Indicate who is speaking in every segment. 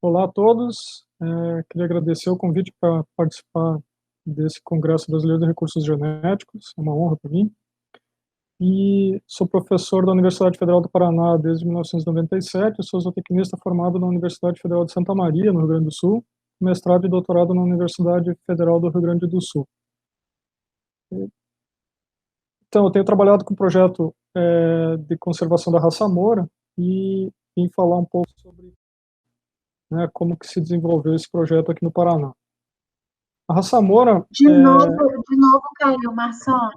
Speaker 1: Olá a todos. Queria agradecer o convite para participar desse Congresso Brasileiro de Recursos Genéticos. É uma honra para mim. E sou professor da Universidade Federal do Paraná desde 1997. Sou zootecnista formado na Universidade Federal de Santa Maria, no Rio Grande do Sul, mestrado e doutorado na Universidade Federal do Rio Grande do Sul. Então, eu tenho trabalhado com o projeto de conservação da raça Moura e vim falar um pouco sobre, né, como que se desenvolveu esse projeto aqui no Paraná. A raça Moura,
Speaker 2: De novo caiu, Marção.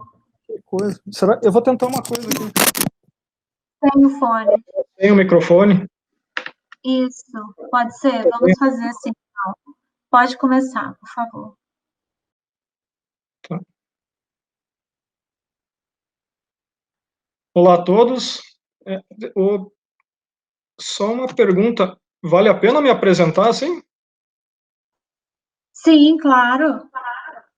Speaker 1: que coisa. Será? Eu vou tentar uma coisa aqui.
Speaker 2: Tem o fone.
Speaker 1: Tem o microfone?
Speaker 2: Isso, pode ser. Vamos fazer assim, então. Pode começar, por favor.
Speaker 1: Tá. Olá a todos. Só uma pergunta. Vale a pena me apresentar, sim?
Speaker 2: Sim, claro.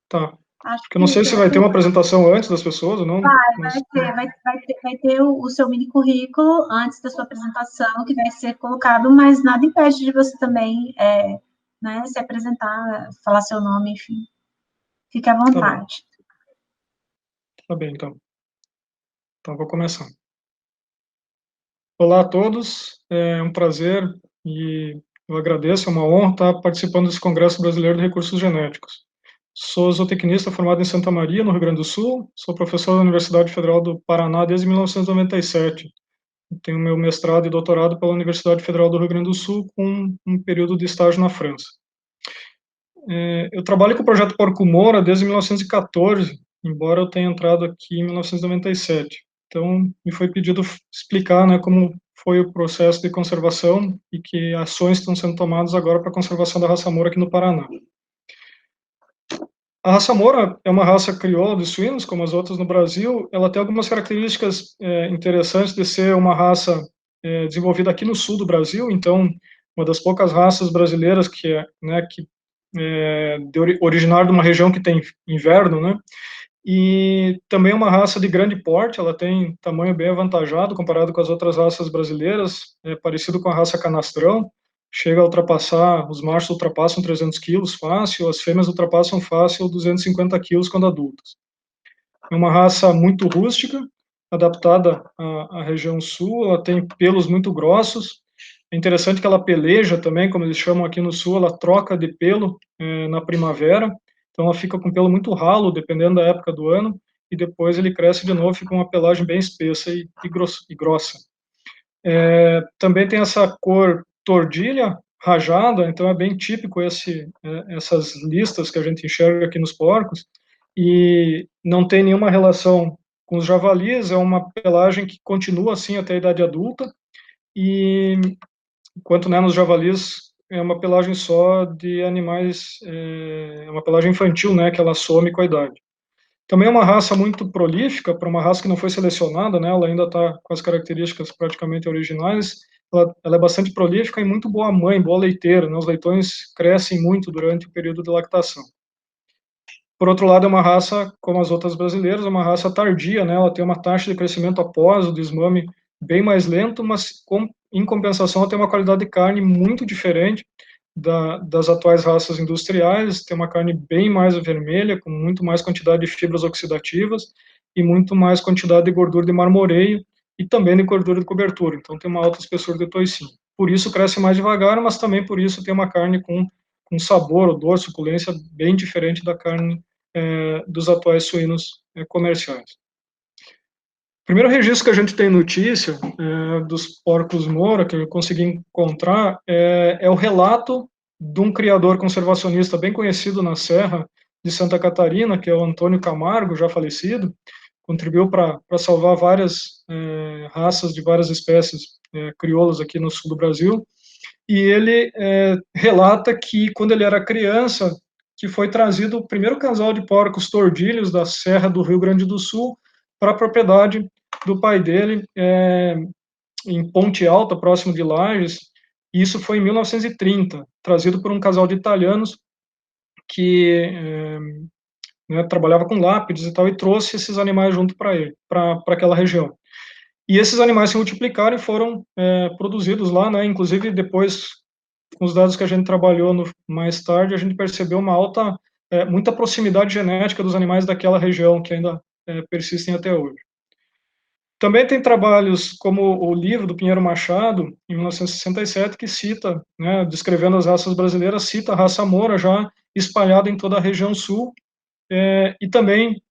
Speaker 1: Tá.
Speaker 2: Acho
Speaker 1: Porque eu não sei se vai ter uma apresentação antes das pessoas ou não.
Speaker 2: vai ter o seu mini currículo antes da sua apresentação, que vai ser colocado, mas nada impede de você também né, se apresentar, falar seu nome, enfim. Fique à vontade.
Speaker 1: Tá bem, então. Então, vou começar. Olá a todos. É um prazer e eu agradeço, é uma honra estar participando desse Congresso Brasileiro de Recursos Genéticos. Sou zootecnista formado em Santa Maria, no Rio Grande do Sul. Sou professor da Universidade Federal do Paraná desde 1997. Tenho meu mestrado e doutorado pela Universidade Federal do Rio Grande do Sul, com um período de estágio na França. Eu trabalho com o projeto Porco Moura desde 1914, embora eu tenha entrado aqui em 1997. Então, me foi pedido explicar, né, como foi o processo de conservação e que ações estão sendo tomadas agora para a conservação da raça Moura aqui no Paraná. A raça Moura é uma raça crioula de suínos, como as outras no Brasil. Ela tem algumas características interessantes de ser uma raça desenvolvida aqui no sul do Brasil. Então, uma das poucas raças brasileiras que originária de uma região que tem inverno, né? E também é uma raça de grande porte. Ela tem tamanho bem avantajado comparado com as outras raças brasileiras, parecido com a raça canastrão. Chega a ultrapassar, os machos ultrapassam 300 quilos fácil, as fêmeas ultrapassam fácil 250 quilos quando adultas. É uma raça muito rústica, adaptada à região sul. Ela tem pelos muito grossos. É interessante que ela peleja também, como eles chamam aqui no sul. Ela troca de pelo na primavera, então ela fica com pelo muito ralo, dependendo da época do ano, e depois ele cresce de novo, fica uma pelagem bem espessa e grossa. Também tem essa cor tordilha, rajada, então é bem típico essas listas que a gente enxerga aqui nos porcos, e não tem nenhuma relação com os javalis. É uma pelagem que continua assim até a idade adulta, e enquanto, né, nos javalis é uma pelagem só de animais, é uma pelagem infantil, né, que ela some com a idade. Também é uma raça muito prolífica, para uma raça que não foi selecionada, né, ela ainda está com as características praticamente originais. Ela é bastante prolífica e muito boa mãe, boa leiteira, né, os leitões crescem muito durante o período de lactação. Por outro lado, é uma raça, como as outras brasileiras, é uma raça tardia, né, ela tem uma taxa de crescimento após o desmame bem mais lento, mas em compensação ela tem uma qualidade de carne muito diferente das atuais raças industriais. Tem uma carne bem mais vermelha, com muito mais quantidade de fibras oxidativas e muito mais quantidade de gordura de marmoreio e também de gordura de cobertura. Então tem uma alta espessura de toicínio. Por isso cresce mais devagar, mas também por isso tem uma carne com sabor, odor, suculência bem diferente da carne dos atuais suínos comerciais. O primeiro registro que a gente tem notícia dos porcos Moura, que eu consegui encontrar, é o relato de um criador conservacionista bem conhecido na Serra de Santa Catarina, que é o Antônio Camargo, já falecido. Contribuiu para salvar várias raças de várias espécies crioulas aqui no sul do Brasil. E ele relata que, quando ele era criança, que foi trazido o primeiro casal de porcos tordilhos da Serra do Rio Grande do Sul para a propriedade do pai dele, em Ponte Alta, próximo de Lages. E isso foi em 1930, trazido por um casal de italianos que trabalhava com lápides e tal, e trouxe esses animais junto para ele, para aquela região. E esses animais se multiplicaram e foram produzidos lá, né? Inclusive depois com os dados que a gente trabalhou mais tarde, a gente percebeu muita proximidade genética dos animais daquela região, que ainda persistem até hoje. Também tem trabalhos como o livro do Pinheiro Machado, em 1967, que cita, né, descrevendo as raças brasileiras, cita a raça Moura já espalhada em toda a região sul, e também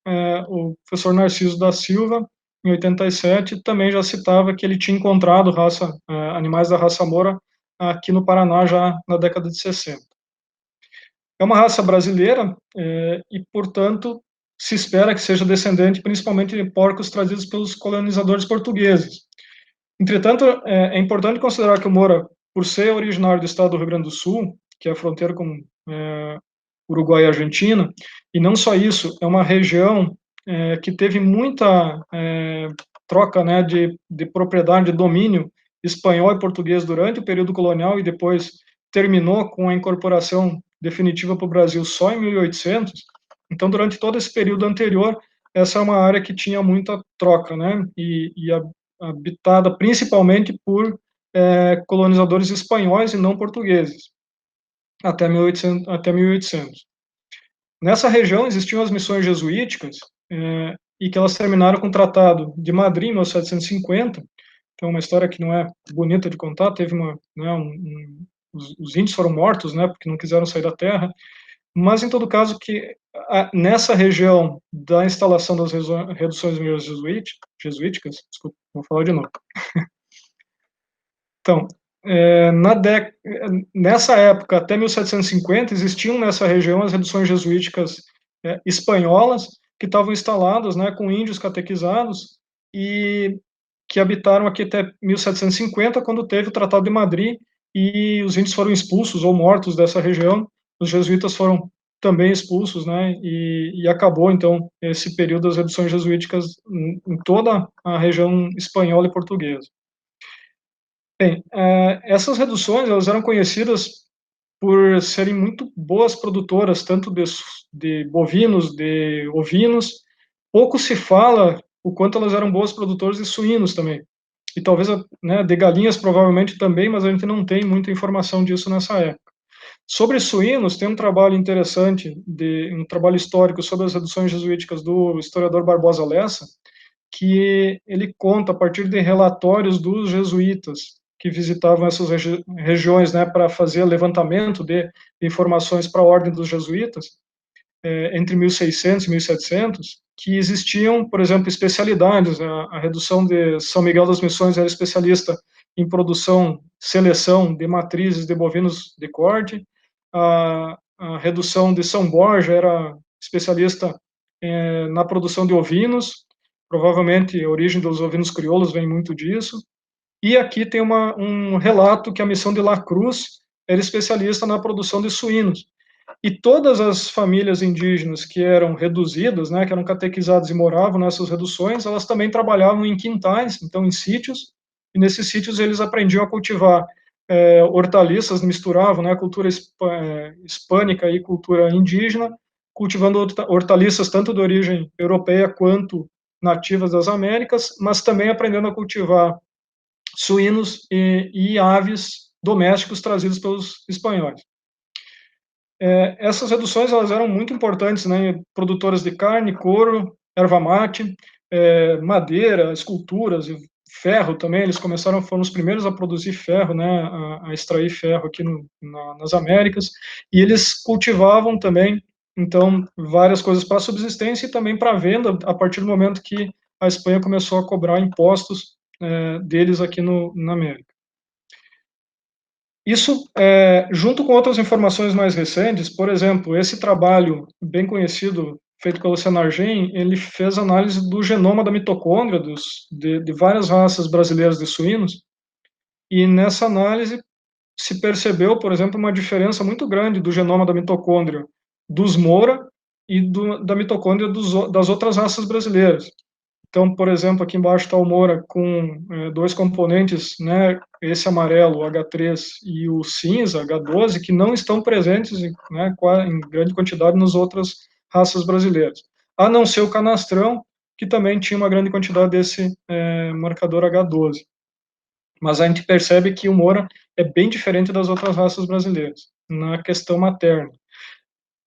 Speaker 1: o professor Narciso da Silva, em 87, também já citava que ele tinha encontrado animais da raça Moura aqui no Paraná já na década de 60. É uma raça brasileira e, portanto, se espera que seja descendente principalmente de porcos trazidos pelos colonizadores portugueses. Entretanto, é importante considerar que o Moura, por ser originário do estado do Rio Grande do Sul, que é a fronteira com Uruguai e Argentina, e não só isso, é uma região que teve muita troca, né, de propriedade, de domínio espanhol e português durante o período colonial e depois terminou com a incorporação definitiva para o Brasil só em 1800. Então, durante todo esse período anterior, essa é uma área que tinha muita troca, né, e habitada principalmente por colonizadores espanhóis e não portugueses, até 1800. Nessa região existiam as missões jesuíticas, e que elas terminaram com o Tratado de Madrid, em 1750, que é uma história que não é bonita de contar, teve os índios foram mortos, né, porque não quiseram sair da terra, mas em todo caso que nessa região da instalação das reduções jesuíticas, desculpa, vou falar de novo. Então, nessa época, até 1750, existiam nessa região as reduções jesuíticas espanholas, que estavam instaladas, né, com índios catequizados, e que habitaram aqui até 1750, quando teve o Tratado de Madrid, e os índios foram expulsos ou mortos dessa região, os jesuítas foram também expulsos, né, e acabou, então, esse período das reduções jesuíticas em toda a região espanhola e portuguesa. Bem, essas reduções, elas eram conhecidas por serem muito boas produtoras, tanto de bovinos, de ovinos. Pouco se fala o quanto elas eram boas produtoras de suínos também. E talvez, né, de galinhas provavelmente também, mas a gente não tem muita informação disso nessa época. Sobre suínos, tem um trabalho interessante, um trabalho histórico sobre as reduções jesuíticas do historiador Barbosa Lessa, que ele conta a partir de relatórios dos jesuítas que visitavam essas regiões, né, para fazer levantamento de informações para a ordem dos jesuítas, entre 1600 e 1700, que existiam, por exemplo, especialidades. A redução de São Miguel das Missões era especialista em seleção de matrizes de bovinos de corte. A redução de São Borja era especialista na produção de ovinos. Provavelmente a origem dos ovinos crioulos vem muito disso. E aqui tem um relato que a missão de La Cruz era especialista na produção de suínos. E todas as famílias indígenas que eram reduzidas, né, que eram catequizadas e moravam nessas reduções, elas também trabalhavam em quintais, então em sítios, e nesses sítios eles aprendiam a cultivar hortaliças, misturavam, né, cultura hispânica e cultura indígena, cultivando hortaliças tanto de origem europeia quanto nativas das Américas, mas também aprendendo a cultivar suínos e aves domésticos trazidos pelos espanhóis. Essas reduções elas eram muito importantes, né, produtoras de carne, couro, erva mate, madeira, esculturas, ferro também. Eles foram os primeiros a produzir ferro, né, a extrair ferro aqui nas Américas, e eles cultivavam também, então, várias coisas para subsistência e também para venda, a partir do momento que a Espanha começou a cobrar impostos deles aqui na América. Isso, junto com outras informações mais recentes, por exemplo, esse trabalho bem conhecido, feito pelo Senargem, ele fez análise do genoma da mitocôndria de várias raças brasileiras de suínos, e nessa análise se percebeu, por exemplo, uma diferença muito grande do genoma da mitocôndria dos Moura e da mitocôndria das outras raças brasileiras. Então, por exemplo, aqui embaixo está o Moura com dois componentes, né, esse amarelo, o H3, e o cinza, H12, que não estão presentes né, em grande quantidade nas outras raças brasileiras. A não ser o canastrão, que também tinha uma grande quantidade desse marcador H12. mas a gente percebe que o Moura é bem diferente das outras raças brasileiras, na questão materna.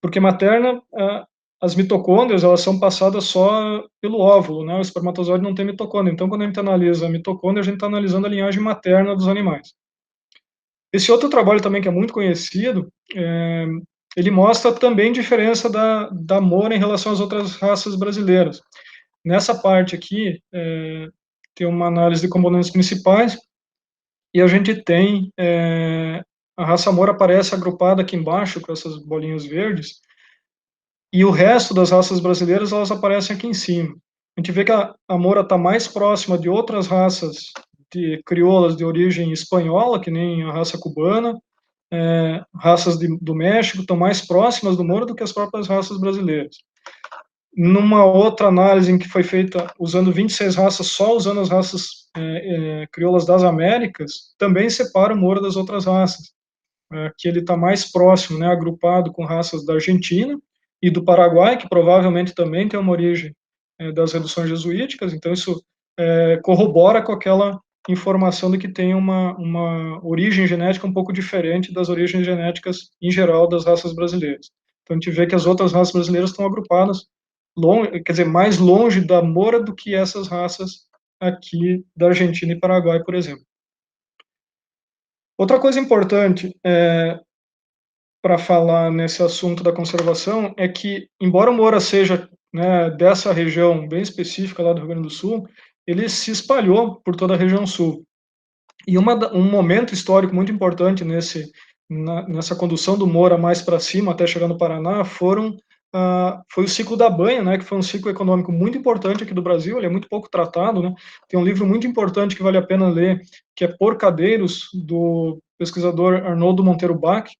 Speaker 1: Porque materna, as mitocôndrias, elas são passadas só pelo óvulo, né? O espermatozoide não tem mitocôndria. Então, quando a gente analisa a mitocôndria, a gente está analisando a linhagem materna dos animais. Esse outro trabalho também, que é muito conhecido, ele mostra também diferença da Moura em relação às outras raças brasileiras. Nessa parte aqui, tem uma análise de componentes principais, e a gente tem a raça Moura aparece agrupada aqui embaixo, com essas bolinhas verdes, e o resto das raças brasileiras, elas aparecem aqui em cima. A gente vê que a Moura está mais próxima de outras raças de crioulas de origem espanhola, que nem a raça cubana, raças do México, estão mais próximas do Moura do que as próprias raças brasileiras. Numa outra análise em que foi feita usando 26 raças, só usando as raças crioulas das Américas, também separa o Moura das outras raças, que ele está mais próximo, né, agrupado com raças da Argentina e do Paraguai, que provavelmente também tem uma origem das reduções jesuíticas, então isso corrobora com aquela informação de que tem uma origem genética um pouco diferente das origens genéticas em geral das raças brasileiras. Então a gente vê que as outras raças brasileiras estão agrupadas quer dizer, mais longe da Moura do que essas raças aqui da Argentina e Paraguai, por exemplo. Outra coisa importante para falar nesse assunto da conservação é que, embora o Moura seja, né, dessa região bem específica lá do Rio Grande do Sul, ele se espalhou por toda a região sul. E um momento histórico muito importante nessa condução do Moura mais para cima, até chegar no Paraná, foi o ciclo da banha, né, que foi um ciclo econômico muito importante aqui do Brasil, ele é muito pouco tratado, né? Tem um livro muito importante que vale a pena ler, que é Porcadeiros, do pesquisador Arnoldo Monteiro Bach.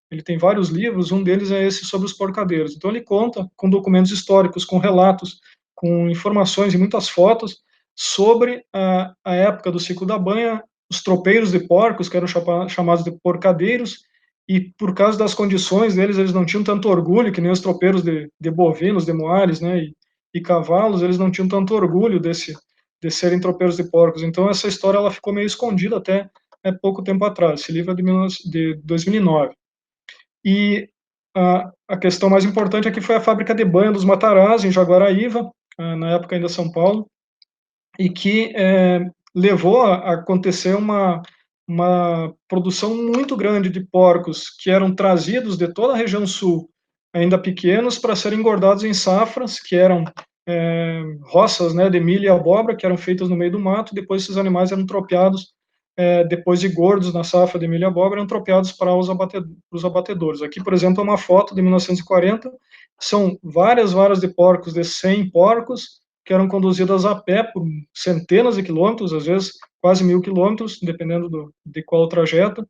Speaker 1: Ele tem vários livros, um deles é esse sobre os porcadeiros. Então ele conta com documentos históricos, com relatos, com informações e muitas fotos sobre a época do ciclo da banha, os tropeiros de porcos, que eram chamados de porcadeiros, e por causa das condições deles, eles não tinham tanto orgulho, que nem os tropeiros de bovinos, de moares, né, e cavalos, eles não tinham tanto orgulho de serem tropeiros de porcos. Então essa história ela ficou meio escondida até pouco tempo atrás. Esse livro é de 2009. E a questão mais importante aqui foi a fábrica de banha dos Matarazzi, em Jaguaraíva, na época ainda São Paulo, e que levou a acontecer uma produção muito grande de porcos que eram trazidos de toda a região sul, ainda pequenos, para serem engordados em safras, que eram roças, né, de milho e abóbora, que eram feitas no meio do mato. Depois esses animais eram tropeados, depois de gordos na safra de milho e abóbora, eram tropeados para os abatedores. Aqui, por exemplo, é uma foto de 1940, são várias varas de porcos, de 100 porcos, que eram conduzidas a pé por centenas de quilômetros, às vezes quase 1.000 quilômetros, dependendo de qual o trajeto.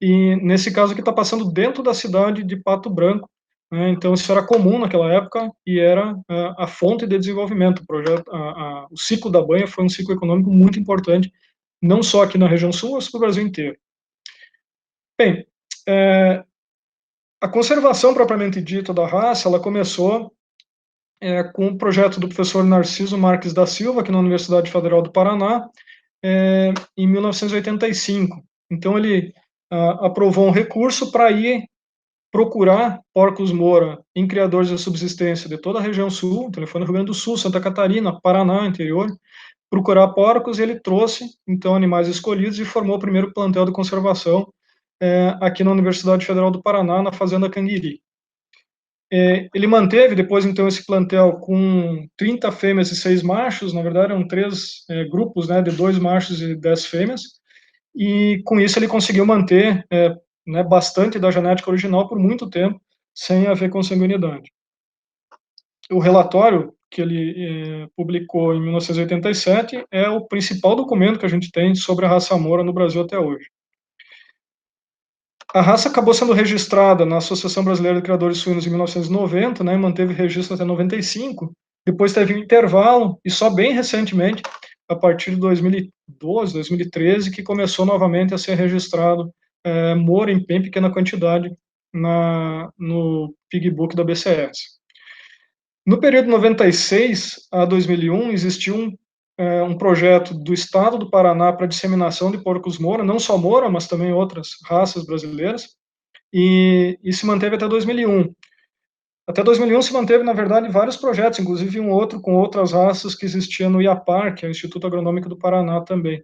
Speaker 1: E nesse caso aqui está passando dentro da cidade de Pato Branco, né? Então isso era comum naquela época e era a fonte de desenvolvimento. O ciclo da banha foi um ciclo econômico muito importante, não só aqui na região sul, mas para o Brasil inteiro. Bem, a conservação propriamente dita da raça, ela começou com o projeto do professor Narciso Marques da Silva, aqui na Universidade Federal do Paraná, em 1985. Então, ele aprovou um recurso para ir procurar porcos Moura em criadores de subsistência de toda a região sul. Então, ele foi no Rio Grande do Sul, Santa Catarina, Paraná, interior, procurar porcos, e ele trouxe, então, animais escolhidos e formou o primeiro plantel de conservação aqui na Universidade Federal do Paraná, na Fazenda Canguiri. Ele manteve depois, então, esse plantel com 30 fêmeas e 6 machos, na verdade eram 3 grupos, né, de 2 machos e 10 fêmeas, e com isso ele conseguiu manter né, bastante da genética original por muito tempo, sem haver consanguinidade. O relatório que ele publicou em 1987 é o principal documento que a gente tem sobre a raça Moura no Brasil até hoje. A raça acabou sendo registrada na Associação Brasileira de Criadores Suínos em 1990, né, manteve registro até 95, depois teve um intervalo, e só bem recentemente, a partir de 2012, 2013, que começou novamente a ser registrado Moura em bem pequena quantidade no Pigbook da BCS. No período 96 a 2001, existiu um projeto do Estado do Paraná para disseminação de porcos Moura, não só Moura, mas também outras raças brasileiras, e se manteve até 2001. Até 2001 se manteve, na verdade, vários projetos, inclusive um outro com outras raças que existia no IAPAR, que é o Instituto Agronômico do Paraná também.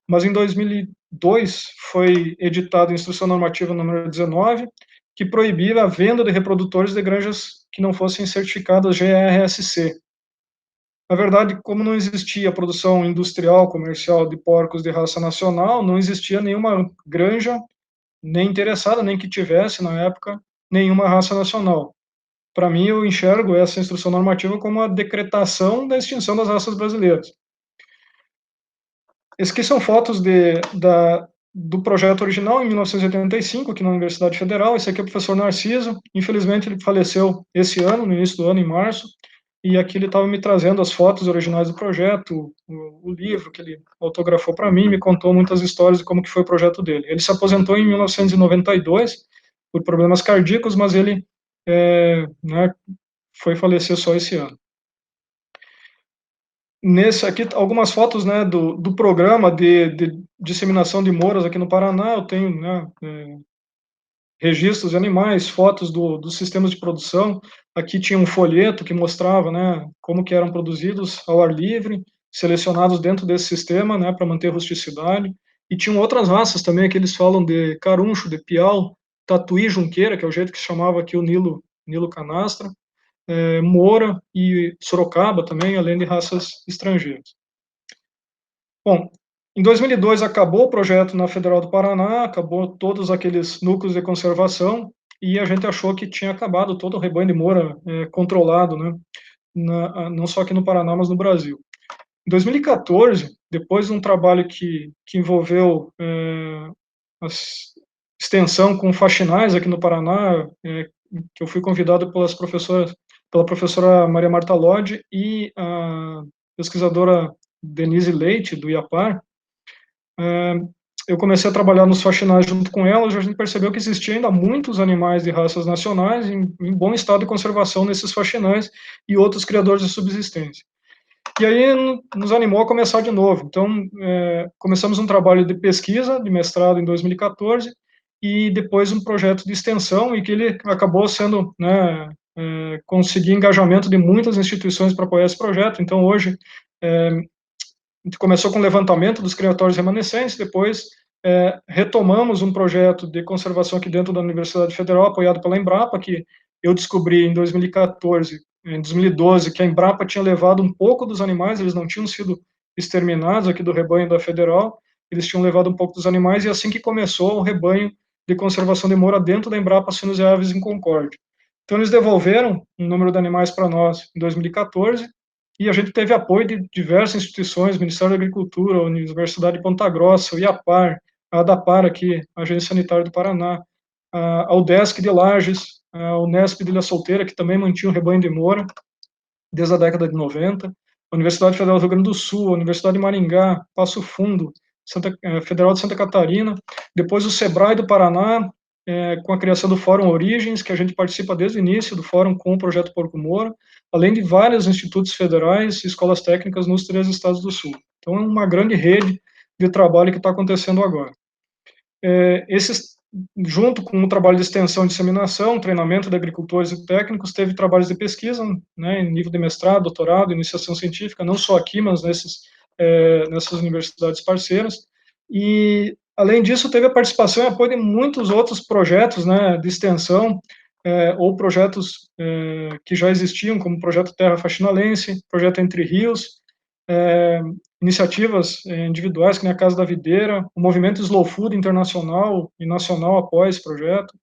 Speaker 1: Mas em 2002 foi editada a Instrução Normativa número 19, que proibia a venda de reprodutores de granjas que não fossem certificadas GRSC. Na verdade, como não existia produção industrial, comercial de porcos de raça nacional, não existia nenhuma granja, nem interessada, nem que tivesse, na época, nenhuma raça nacional. Para mim, eu enxergo essa instrução normativa como a decretação da extinção das raças brasileiras. Esses aqui são fotos do projeto original, em 1985, aqui na Universidade Federal. Esse aqui é o professor Narciso. Infelizmente, ele faleceu esse ano, no início do ano, em março. E aqui ele estava me trazendo as fotos originais do projeto, o livro que ele autografou para mim, me contou muitas histórias de como que foi o projeto dele. Ele se aposentou em 1992 por problemas cardíacos, mas ele né, foi falecer só esse ano. Nesse aqui, algumas fotos, né, do programa de disseminação de moras aqui no Paraná. Eu tenho, né, registros de animais, fotos dos sistemas de produção. Aqui tinha um folheto que mostrava, né, como que eram produzidos ao ar livre, selecionados dentro desse sistema, né, para manter rusticidade. E tinham outras raças também, que eles falam de caruncho, de piau, tatuí junqueira, que é o jeito que se chamava aqui o Nilo canastra, Moura e Sorocaba também, além de raças estrangeiras. Bom, em 2002 acabou o projeto na Federal do Paraná, acabou todos aqueles núcleos de conservação, e a gente achou que tinha acabado todo o rebanho de Moura controlado, né, não só aqui no Paraná, mas no Brasil. Em 2014, depois de um trabalho que envolveu a extensão com faxinais aqui no Paraná, que eu fui convidado pela professora Maria Marta Lodge e a pesquisadora Denise Leite, do IAPAR, eu comecei a trabalhar nos faxinais junto com ela. A gente percebeu que existia ainda muitos animais de raças nacionais em bom estado de conservação nesses faxinais e outros criadores de subsistência. E aí nos animou a começar de novo. Então, começamos um trabalho de pesquisa, de mestrado em 2014, e depois um projeto de extensão, e que ele acabou sendo, né, conseguir engajamento de muitas instituições para apoiar esse projeto. Então, hoje, a gente começou com o levantamento dos criatórios remanescentes, depois retomamos um projeto de conservação aqui dentro da Universidade Federal, apoiado pela Embrapa, que eu descobri em 2014, em 2012, que a Embrapa tinha levado um pouco dos animais, eles não tinham sido exterminados aqui do rebanho da Federal, eles tinham levado um pouco dos animais, e assim que começou o rebanho de conservação de Moura dentro da Embrapa Suínos e Aves em Concórdia. Então, eles devolveram um número de animais para nós em 2014, e a gente teve apoio de diversas instituições, Ministério da Agricultura, a Universidade de Ponta Grossa, o IAPAR, a ADAPAR aqui, a Agência Sanitária do Paraná, a UDESC de Lages, a Unesp de Ilha Solteira, que também mantinha o rebanho de Moura desde a década de 90, a Universidade Federal do Rio Grande do Sul, a Universidade de Maringá, Passo Fundo, Federal de Santa Catarina, depois o SEBRAE do Paraná, com a criação do Fórum Origens, que a gente participa desde o início do fórum com o projeto Porco Moura, além de vários institutos federais e escolas técnicas nos 3 estados do Sul. Então, é uma grande rede de trabalho que está acontecendo agora. Junto com o trabalho de extensão e disseminação, treinamento de agricultores e técnicos, teve trabalhos de pesquisa, né, em nível de mestrado, doutorado, iniciação científica, não só aqui, mas nessas universidades parceiras. E, além disso, teve a participação e apoio de muitos outros projetos, né, de extensão, ou projetos que já existiam, como o Projeto Terra Faxinalense, Projeto Entre Rios, iniciativas individuais, que nem a Casa da Videira, o movimento Slow Food internacional e nacional apoia esse projeto,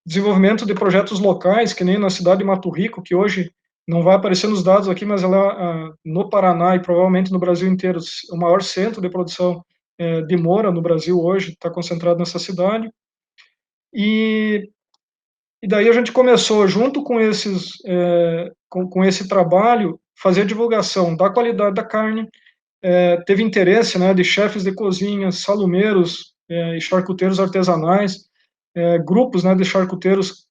Speaker 1: desenvolvimento de projetos locais, que nem na cidade de Mato Rico, que hoje não vai aparecer nos dados aqui, mas ela no Paraná e provavelmente no Brasil inteiro, o maior centro de produção de Moura no Brasil hoje está concentrado nessa cidade. E daí a gente começou, junto com com esse trabalho, fazer a divulgação da qualidade da carne. Teve interesse, né, de chefes de cozinha, salumeiros e charcuteiros artesanais, grupos, né, de charcuteiros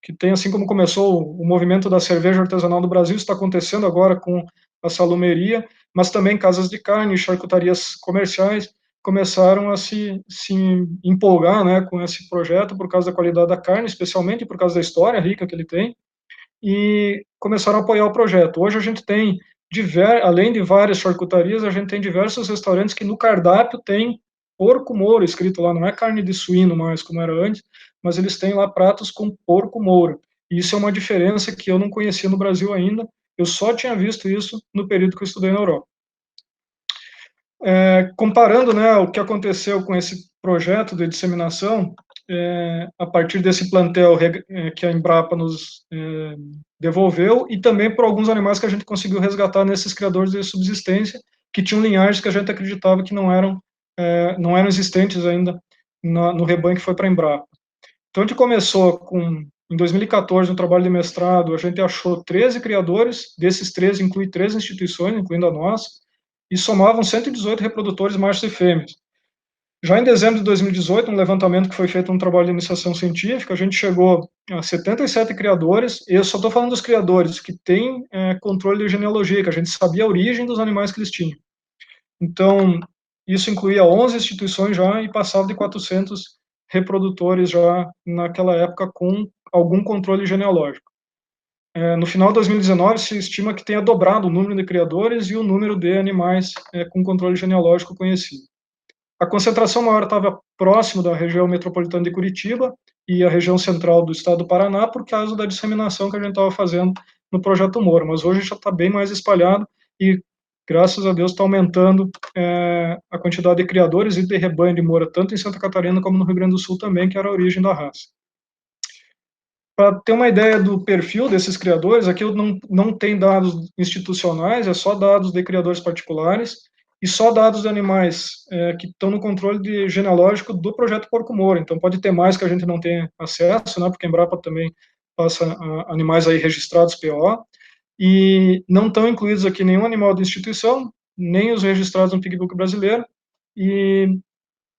Speaker 1: que tem, assim como começou o movimento da cerveja artesanal do Brasil, está acontecendo agora com a salumeria, mas também casas de carne, charcutarias comerciais, começaram a se empolgar, né, com esse projeto por causa da qualidade da carne, especialmente por causa da história rica que ele tem, e começaram a apoiar o projeto. Hoje a gente tem, além de várias charcutarias, a gente tem diversos restaurantes que no cardápio tem porco moura escrito lá, não é carne de suíno mais, como era antes, mas eles têm lá pratos com porco moura. E isso é uma diferença que eu não conhecia no Brasil ainda, eu só tinha visto isso no período que eu estudei na Europa. Comparando, né, o que aconteceu com esse projeto de disseminação, a partir desse plantel que a Embrapa nos devolveu, e também por alguns animais que a gente conseguiu resgatar nesses criadores de subsistência, que tinham linhagens que a gente acreditava que não eram existentes ainda no rebanho que foi para a Embrapa. Então, a gente começou em 2014, um trabalho de mestrado, a gente achou 13 criadores, desses 13 inclui 3 instituições, incluindo a nossa, e somavam 118 reprodutores machos e fêmeas. Já em dezembro de 2018, um levantamento que foi feito, um trabalho de iniciação científica, a gente chegou a 77 criadores, e eu só estou falando dos criadores que têm controle de genealogia, que a gente sabia a origem dos animais que eles tinham. Então, isso incluía 11 instituições já e passava de 400 reprodutores já naquela época com algum controle genealógico. No final de 2019, se estima que tenha dobrado o número de criadores e o número de animais com controle genealógico conhecido. A concentração maior estava próximo da região metropolitana de Curitiba e a região central do estado do Paraná, por causa da disseminação que a gente estava fazendo no Projeto Moura, mas hoje já está bem mais espalhado e, graças a Deus, está aumentando a quantidade de criadores e de rebanho de Moura, tanto em Santa Catarina como no Rio Grande do Sul também, que era a origem da raça. Para ter uma ideia do perfil desses criadores, aqui eu não tem dados institucionais, é só dados de criadores particulares e só dados de animais que estão no controle genealógico do projeto Porco Moura. Então pode ter mais que a gente não tenha acesso, né, porque a Embrapa também passa animais aí registrados PO, e não estão incluídos aqui nenhum animal de instituição, nem os registrados no Pigbook brasileiro, e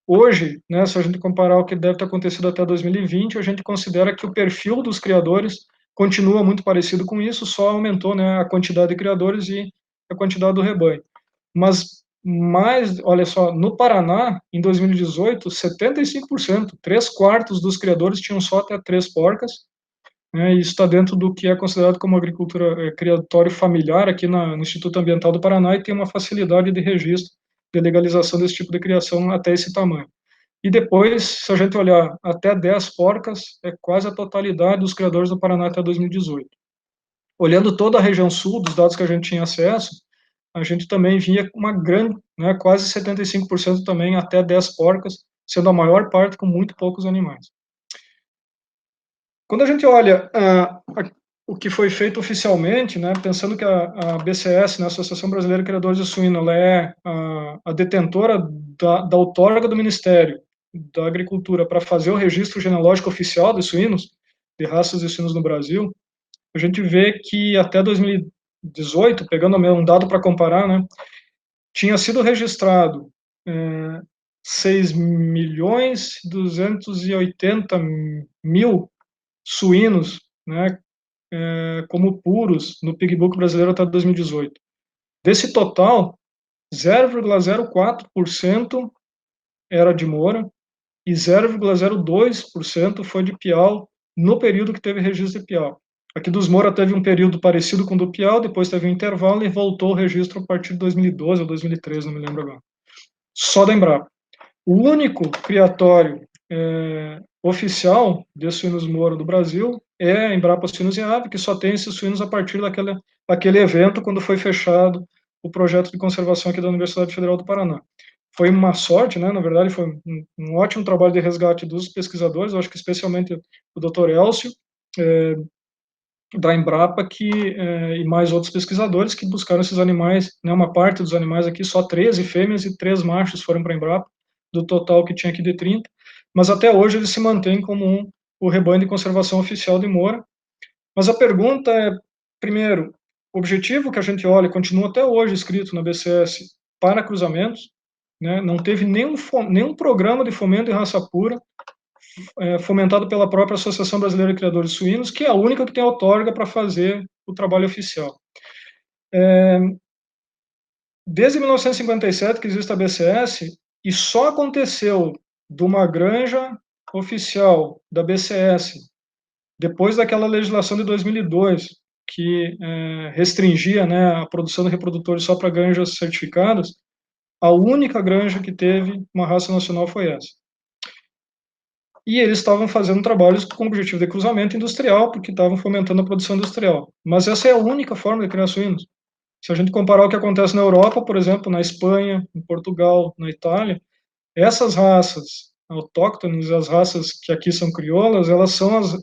Speaker 1: hoje, né, se a gente comparar o que deve ter acontecido até 2020, a gente considera que o perfil dos criadores continua muito parecido com isso, só aumentou, né, a quantidade de criadores e a quantidade do rebanho. Mas, olha só, no Paraná, em 2018, 75%, 3/4 dos criadores tinham só até 3 porcas, né, e isso está dentro do que é considerado como agricultura criatório familiar aqui no Instituto Ambiental do Paraná, e tem uma facilidade de registro, de legalização desse tipo de criação até esse tamanho. E depois, se a gente olhar até 10 porcas, é quase a totalidade dos criadores do Paraná até 2018. Olhando toda a região sul, dos dados que a gente tinha acesso, a gente também via uma grande, né, quase 75% também até 10 porcas, sendo a maior parte com muito poucos animais. Quando a gente olha o que foi feito oficialmente, né, pensando que a BCS, né, Associação Brasileira de Criadores de Suíno, ela é a detentora da outorga do Ministério da Agricultura para fazer o registro genealógico oficial de suínos, de raças de suínos no Brasil, a gente vê que até 2018, pegando um dado para comparar, né, tinha sido registrado 6.280.000 suínos, né, como puros no Pigbook brasileiro até 2018. Desse total, 0,04% era de Moura e 0,02% foi de Piau no período que teve registro de Piau. Aqui dos Moura teve um período parecido com o do Piau, depois teve um intervalo e voltou o registro a partir de 2012 ou 2013, não me lembro agora. Só da Embrapa. O único criatório oficial de suínos Moura do Brasil é a Embrapa Suínos e Ave, que só tem esses suínos a partir daquele evento, quando foi fechado o projeto de conservação aqui da Universidade Federal do Paraná. Foi uma sorte, né? Na verdade, foi um ótimo trabalho de resgate dos pesquisadores, eu acho que especialmente o Dr. Elcio, da Embrapa, e mais outros pesquisadores que buscaram esses animais, né, uma parte dos animais aqui, só 13 fêmeas e 3 machos foram para a Embrapa, do total que tinha aqui de 30, mas até hoje eles se mantêm como o rebanho de conservação oficial de Moura. Mas a pergunta é, primeiro, o objetivo que a gente olha, continua até hoje escrito na BCS, para cruzamentos, né, não teve nenhum programa de fomento de raça pura, fomentado pela própria Associação Brasileira de Criadores de Suínos, que é a única que tem outorga para fazer o trabalho oficial. desde 1957 que existe a BCS, e só aconteceu de uma granja oficial da BCS, depois daquela legislação de 2002, que restringia, né, a produção de reprodutores só para granjas certificadas, a única granja que teve uma raça nacional foi essa. E eles estavam fazendo trabalhos com o objetivo de cruzamento industrial, porque estavam fomentando a produção industrial. Mas essa é a única forma de criar suínos. Se a gente comparar o que acontece na Europa, por exemplo, na Espanha, em Portugal, na Itália, essas raças autóctones, as raças que aqui são crioulas, elas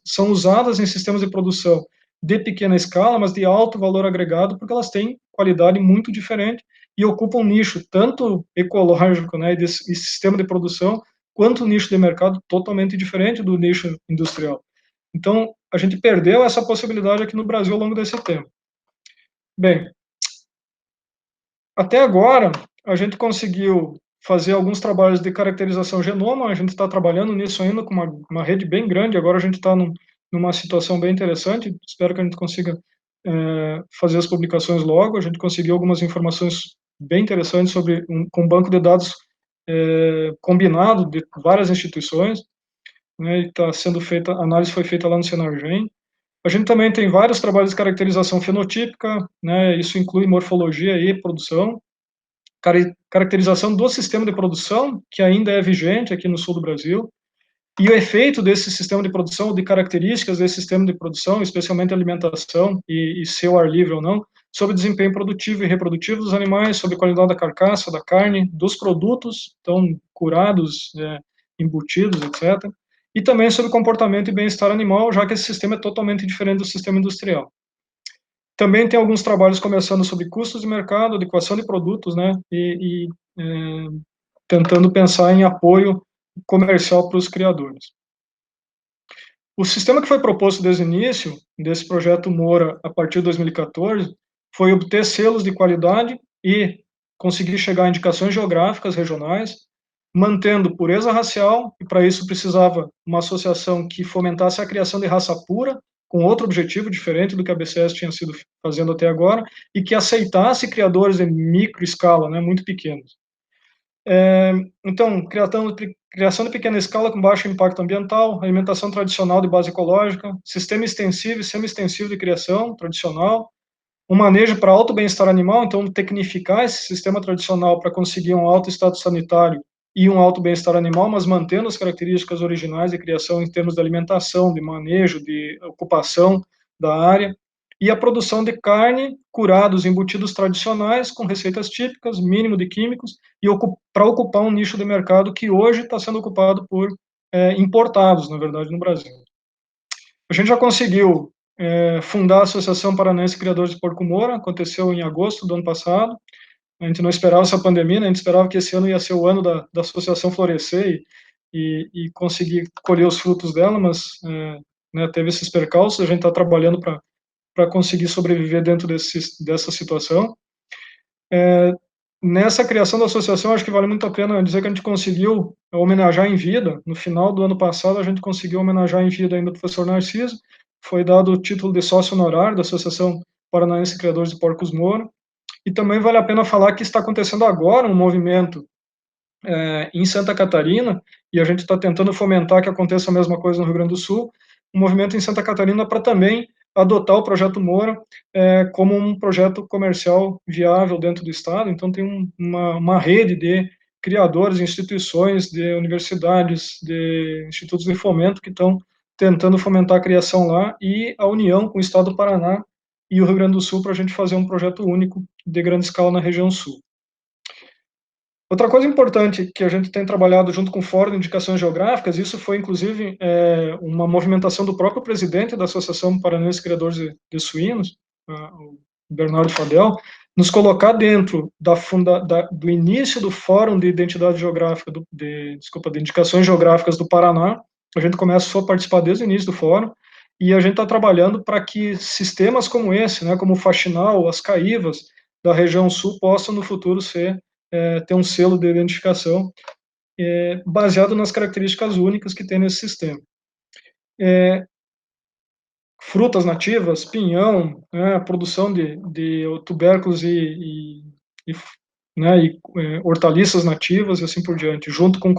Speaker 1: são usadas em sistemas de produção de pequena escala, mas de alto valor agregado, porque elas têm qualidade muito diferente e ocupam um nicho tanto ecológico, né, e sistema de produção, quanto um nicho de mercado totalmente diferente do nicho industrial. Então, a gente perdeu essa possibilidade aqui no Brasil ao longo desse tempo. Bem, até agora, a gente conseguiu fazer alguns trabalhos de caracterização genoma, a gente está trabalhando nisso ainda com uma rede bem grande, agora a gente está numa situação bem interessante, espero que a gente consiga fazer as publicações logo, a gente conseguiu algumas informações bem interessantes com um banco de dados combinado de várias instituições, né, e está sendo feita, a análise foi feita lá no Senargem. A gente também tem vários trabalhos de caracterização fenotípica, né, isso inclui morfologia e produção, caracterização do sistema de produção, que ainda é vigente aqui no sul do Brasil, e o efeito desse sistema de produção, de características desse sistema de produção, especialmente alimentação e se o ar livre ou não, sobre o desempenho produtivo e reprodutivo dos animais, sobre a qualidade da carcaça, da carne, dos produtos, então, curados, embutidos, etc., e também sobre comportamento e bem-estar animal, já que esse sistema é totalmente diferente do sistema industrial. Também tem alguns trabalhos começando sobre custos de mercado, adequação de produtos, né, tentando pensar em apoio comercial para os criadores. O sistema que foi proposto desde o início, desse projeto Moura, a partir de 2014, foi obter selos de qualidade e conseguir chegar a indicações geográficas regionais, mantendo pureza racial, e para isso precisava uma associação que fomentasse a criação de raça pura, com outro objetivo diferente do que a BCS tinha sido fazendo até agora, e que aceitasse criadores em micro escala, né, muito pequenos. Então, criação de pequena escala com baixo impacto ambiental, alimentação tradicional de base ecológica, sistema extensivo e semi-extensivo de criação tradicional, um manejo para alto bem-estar animal, então tecnificar esse sistema tradicional para conseguir um alto status sanitário e um alto bem-estar animal, mas mantendo as características originais de criação em termos de alimentação, de manejo, de ocupação da área, e a produção de carne, curados, embutidos tradicionais, com receitas típicas, mínimo de químicos, e para ocupar um nicho de mercado que hoje está sendo ocupado por importados, na verdade, no Brasil. A gente já conseguiu fundar a Associação Paranaense de Criadores de Porco Moura, aconteceu em agosto do ano passado. A gente não esperava essa pandemia, né? A gente esperava que esse ano ia ser o ano da associação florescer e conseguir colher os frutos dela, mas né, teve esses percalços, a gente está trabalhando para conseguir sobreviver dentro dessa situação. Nessa criação da associação, acho que vale muito a pena dizer que a gente conseguiu homenagear em vida. No final do ano passado, a gente conseguiu homenagear em vida ainda o professor Narciso. Foi dado o título de sócio honorário da Associação Paranaense de Criadores de Porcos Moura. E também vale a pena falar que está acontecendo agora um movimento em Santa Catarina, e a gente está tentando fomentar que aconteça a mesma coisa no Rio Grande do Sul, um movimento em Santa Catarina para também adotar o projeto Moura como um projeto comercial viável dentro do estado. Então tem uma rede de criadores, instituições, de universidades, de institutos de fomento que estão tentando fomentar a criação lá, e a união com o estado do Paraná e o Rio Grande do Sul para a gente fazer um projeto único de grande escala na região sul. Outra coisa importante que a gente tem trabalhado junto com o Fórum de Indicações Geográficas, isso foi inclusive uma movimentação do próprio presidente da Associação Paranaense de Criadores de Suínos, o Bernardo Fadel, nos colocar dentro do início do Fórum de Identidade Geográfica, de Indicações Geográficas do Paraná. A gente começou a participar desde o início do Fórum, e a gente está trabalhando para que sistemas como esse, né, como o Faxinal, as CAIVAs da região sul, possam no futuro ter um selo de identificação baseado nas características únicas que tem nesse sistema. Frutas nativas, pinhão, produção de tubérculos e né, e hortaliças nativas e assim por diante, junto com o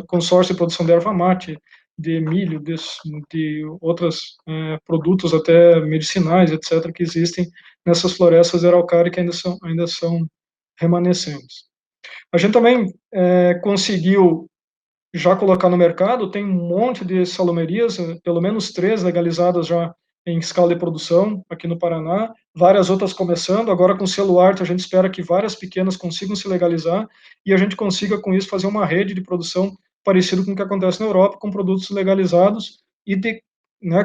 Speaker 1: consórcio de produção de erva mate, de milho, de outros produtos até medicinais, etc., que existem nessas florestas de araucária que ainda são remanescentes. A gente também conseguiu já colocar no mercado, tem um monte de salumerias, pelo menos 3 legalizadas já em escala de produção aqui no Paraná, várias outras começando, agora com selo Arte a gente espera que várias pequenas consigam se legalizar e a gente consiga com isso fazer uma rede de produção parecido com o que acontece na Europa, com produtos legalizados e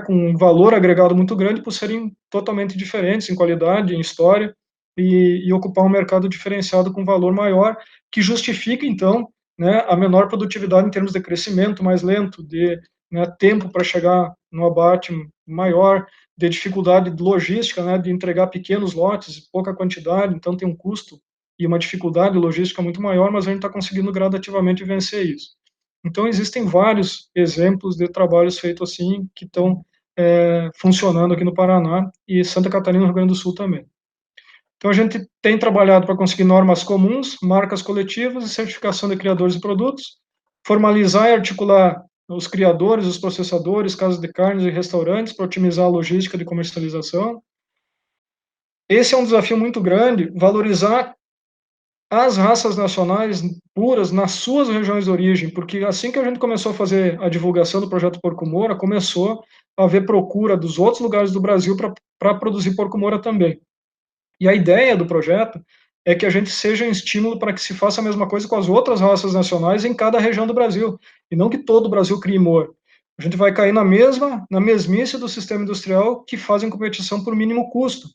Speaker 1: com um valor agregado muito grande por serem totalmente diferentes em qualidade, em história e ocupar um mercado diferenciado com valor maior, que justifica então, né, a menor produtividade em termos de crescimento mais lento, de tempo para chegar no abate maior, de dificuldade de logística, né, de entregar pequenos lotes, pouca quantidade, então tem um custo e uma dificuldade logística muito maior, mas a gente está conseguindo gradativamente vencer isso. Então, existem vários exemplos de trabalhos feitos assim, que estão funcionando aqui no Paraná e Santa Catarina e Rio Grande do Sul também. Então, a gente tem trabalhado para conseguir normas comuns, marcas coletivas e certificação de criadores de produtos, formalizar e articular os criadores, os processadores, casas de carnes e restaurantes para otimizar a logística de comercialização. Esse é um desafio muito grande, valorizar as raças nacionais puras nas suas regiões de origem, porque assim que a gente começou a fazer a divulgação do projeto Porco Moura, começou a haver procura dos outros lugares do Brasil para produzir Porco Moura também. E a ideia do projeto é que a gente seja um estímulo para que se faça a mesma coisa com as outras raças nacionais em cada região do Brasil, e não que todo o Brasil crie Moura. A gente vai cair na mesmice do sistema industrial que fazem competição por mínimo custo.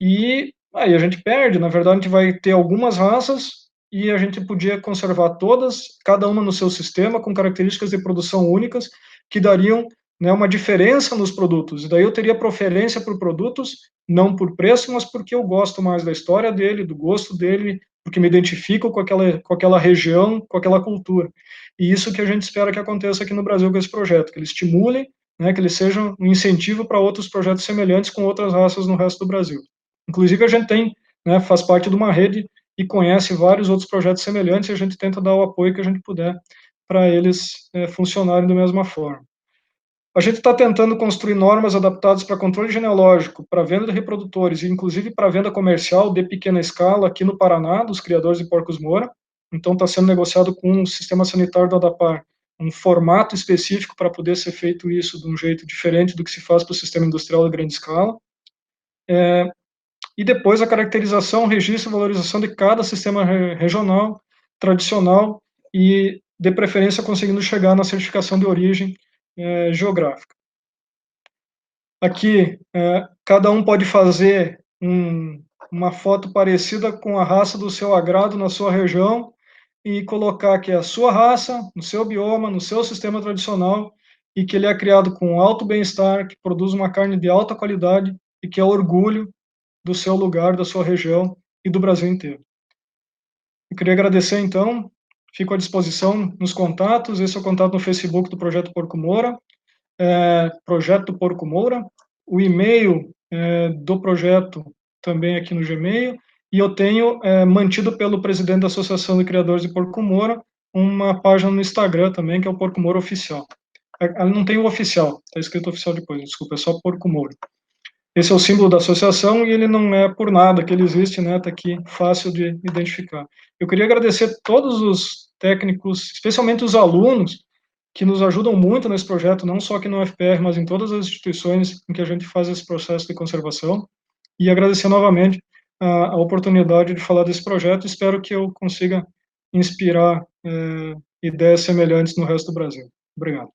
Speaker 1: E aí a gente perde, na verdade a gente vai ter algumas raças e a gente podia conservar todas, cada uma no seu sistema, com características de produção únicas, que dariam, né, uma diferença nos produtos. E daí eu teria preferência por produtos, não por preço, mas porque eu gosto mais da história dele, do gosto dele, porque me identifico com aquela região, com aquela cultura. E isso que a gente espera que aconteça aqui no Brasil com esse projeto, que ele estimule, né, que ele seja um incentivo para outros projetos semelhantes com outras raças no resto do Brasil. Inclusive, a gente tem, né, faz parte de uma rede e conhece vários outros projetos semelhantes e a gente tenta dar o apoio que a gente puder para eles funcionarem da mesma forma. A gente está tentando construir normas adaptadas para controle genealógico, para venda de reprodutores e inclusive para venda comercial de pequena escala aqui no Paraná, dos criadores de porcos Moura. Então, está sendo negociado com o sistema sanitário do ADAPAR um formato específico para poder ser feito isso de um jeito diferente do que se faz para o sistema industrial de grande escala. E depois a caracterização, registro e valorização de cada sistema regional, tradicional e, de preferência, conseguindo chegar na certificação de origem geográfica. Aqui, cada um pode fazer uma foto parecida com a raça do seu agrado na sua região e colocar que é a sua raça, no seu bioma, no seu sistema tradicional e que ele é criado com alto bem-estar, que produz uma carne de alta qualidade e que é orgulho do seu lugar, da sua região e do Brasil inteiro. Eu queria agradecer, então, fico à disposição nos contatos, esse é o contato no Facebook do Projeto Porco Moura, Projeto Porco Moura, o e-mail do projeto também aqui no Gmail, e eu tenho mantido pelo presidente da Associação de Criadores de Porco Moura uma página no Instagram também, que é o Porco Moura Oficial. Não tem o oficial, está escrito oficial depois, desculpa, é só Porco Moura. Esse é o símbolo da associação e ele não é por nada que ele existe, né? Está aqui fácil de identificar. Eu queria agradecer todos os técnicos, especialmente os alunos, que nos ajudam muito nesse projeto, não só aqui no UFPR, mas em todas as instituições em que a gente faz esse processo de conservação. E agradecer novamente a oportunidade de falar desse projeto. Espero que eu consiga inspirar ideias semelhantes no resto do Brasil. Obrigado.